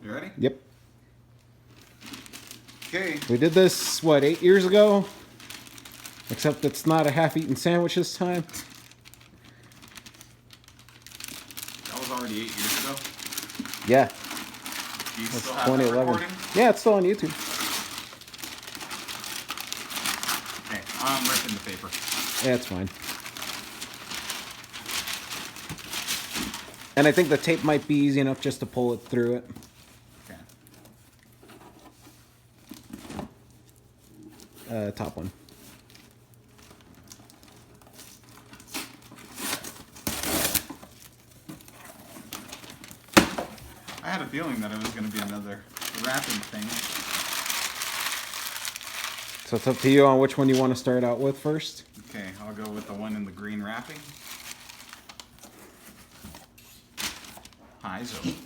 You ready? Yep. Okay. We did this, what, 8 years ago? Except it's not a half-eaten sandwich this time. That was already 8 years ago. Yeah. Do you That's still have that 2011. recording? Yeah, it's still on YouTube. Okay, I'm ripping the paper. Yeah, it's fine. And I think the tape might be easy enough just to pull it through it. Okay. Top one. I had a feeling that it was going to be another wrapping thing. So it's up to you on which one you want to start out with first. Okay, I'll go with the one in the green wrapping. Hi, Zoe.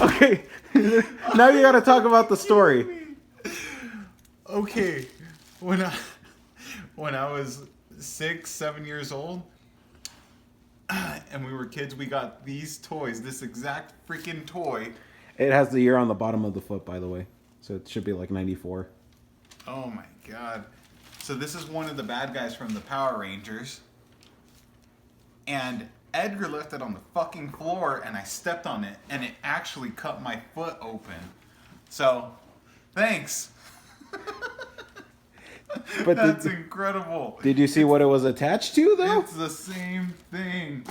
Okay, now you got to talk about the story. Okay, when I was 6, 7 years old, and we were kids, we got these toys. This exact freaking toy. It has the year on the bottom of the foot, by the way. So it should be like 94. Oh my god. So this is one of the bad guys from the Power Rangers. And Edgar left it on the fucking floor and I stepped on it and it actually cut my foot open. So, thanks. But That's incredible. Did you see what it was attached to, though? It's the same thing.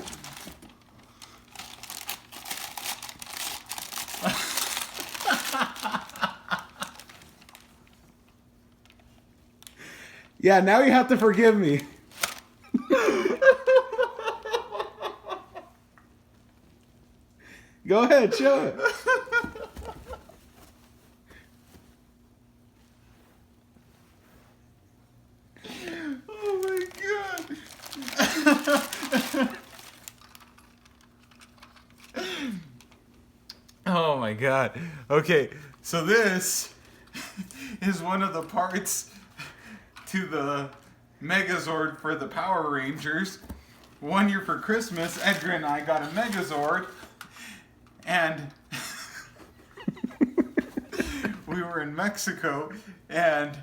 Yeah, now you have to forgive me. Go ahead, show it. Oh my god. Oh my god. Okay, so this is one of the parts to the Megazord for the Power Rangers. One year for Christmas, Edgar and I got a Megazord, and we were in Mexico, and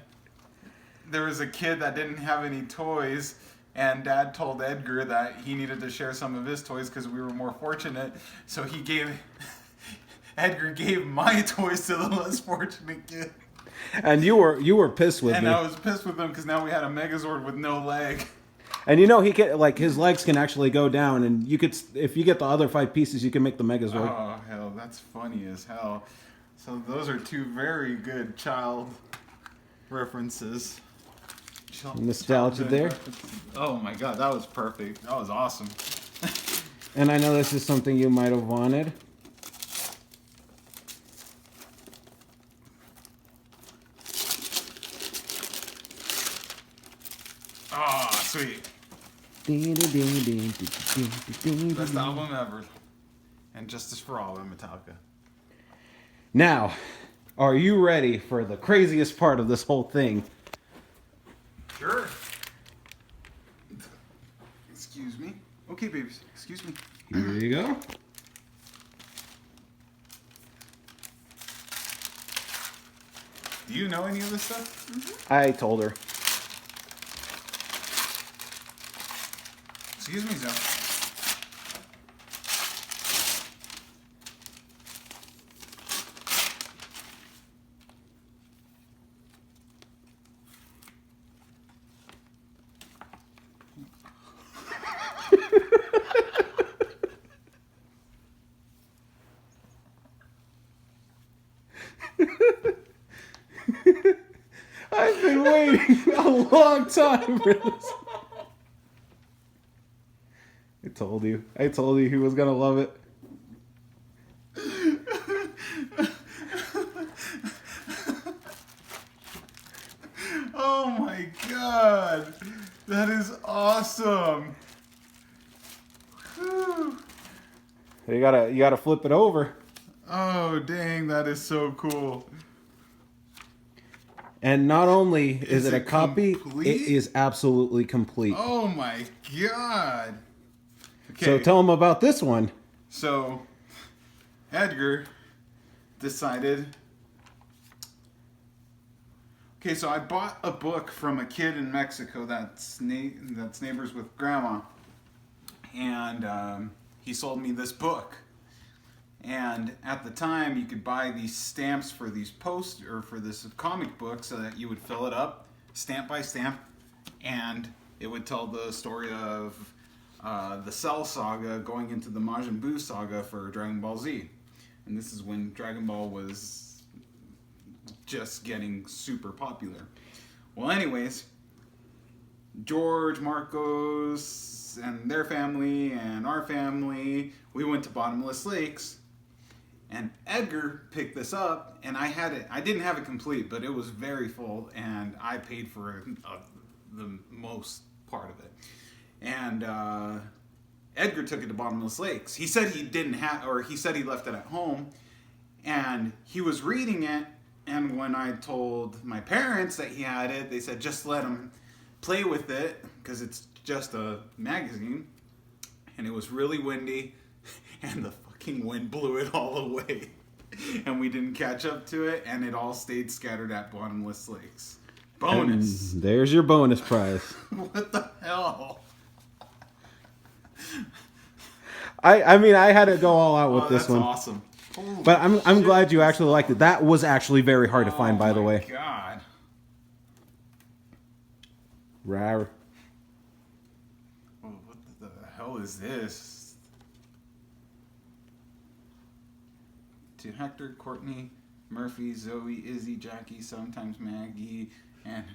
there was a kid that didn't have any toys, and Dad told Edgar that he needed to share some of his toys because we were more fortunate, so Edgar gave my toys to the less fortunate kid. And you were pissed with me. And I was pissed with him because now we had a Megazord with no leg. And you know he can, like, his legs can actually go down, and you could, if you get the other 5 pieces, you can make the Megazord. Oh hell, that's funny as hell. So those are 2 very good child references. Nostalgia there. Oh my god, that was perfect. That was awesome. And I know this is something you might have wanted. Oh, sweet. Best album ever. And Justice for All by Metallica. Now, are you ready for the craziest part of this whole thing? Sure. Excuse me. Okay, babies. Excuse me. Here you go. Do you know any of this stuff? Mm-hmm. I told her. Excuse me, Zoe. I've been waiting a long time for this. I told you he was gonna love it. Oh my god. That is awesome. Whew. You gotta flip it over. Oh dang, that is so cool. And not only is it a it copy, complete? it is absolutely complete. Oh my god. Okay. So tell them about this one. So, Edgar decided. Okay, so I bought a book from a kid in Mexico that's neighbors with Grandma, and he sold me this book. And at the time, you could buy these stamps for these for this comic book, so that you would fill it up, stamp by stamp, and it would tell the story of the Cell Saga going into the Majin Buu Saga for Dragon Ball Z. And this is when Dragon Ball was just getting super popular. Well, anyways, George, Marcos, and their family, and our family, we went to Bottomless Lakes. And Edgar picked this up, and I had it. I didn't have it complete, but it was very full, and I paid for the most part of it. And Edgar took it to Bottomless Lakes. He said he didn't have, or he said he left it at home, and he was reading it. And when I told my parents that he had it, they said just let him play with it because it's just a magazine. And it was really windy, and the fucking wind blew it all away. And we didn't catch up to it, and it all stayed scattered at Bottomless Lakes. Bonus. And there's your bonus prize. What the hell? I mean, I had to go all out with this one. That's awesome. Holy But I'm shit. glad you actually liked it. That was actually very hard to find, by the way. Oh my god. Rar. Oh, what the hell is this? To Hector, Courtney, Murphy, Zoe, Izzy, Jackie, sometimes Maggie, and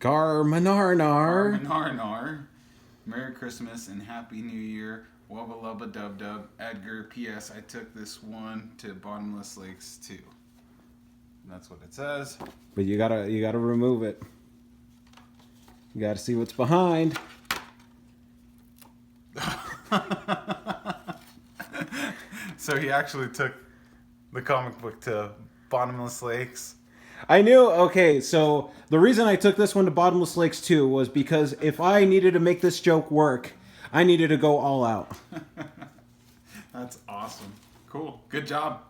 Garmanarnar. Narnar. Merry Christmas and Happy New Year. Wubba lubba dub dub. Edgar. P.S. I took this one to Bottomless Lakes too. That's what it says. But you gotta remove it. You gotta see what's behind. So he actually took the comic book to Bottomless Lakes. I knew, okay, so the reason I took this one to Bottomless Lakes too was because if I needed to make this joke work, I needed to go all out. That's awesome. Cool. Good job.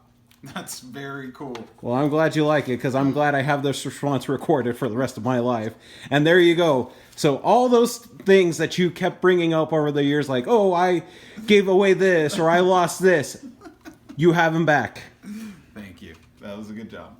That's very cool. Well, I'm glad you like it because I'm glad I have this response recorded for the rest of my life. And there you go. So all those things that you kept bringing up over the years, like, oh, I gave away this or I lost this, you have them back. Thank you. That was a good job.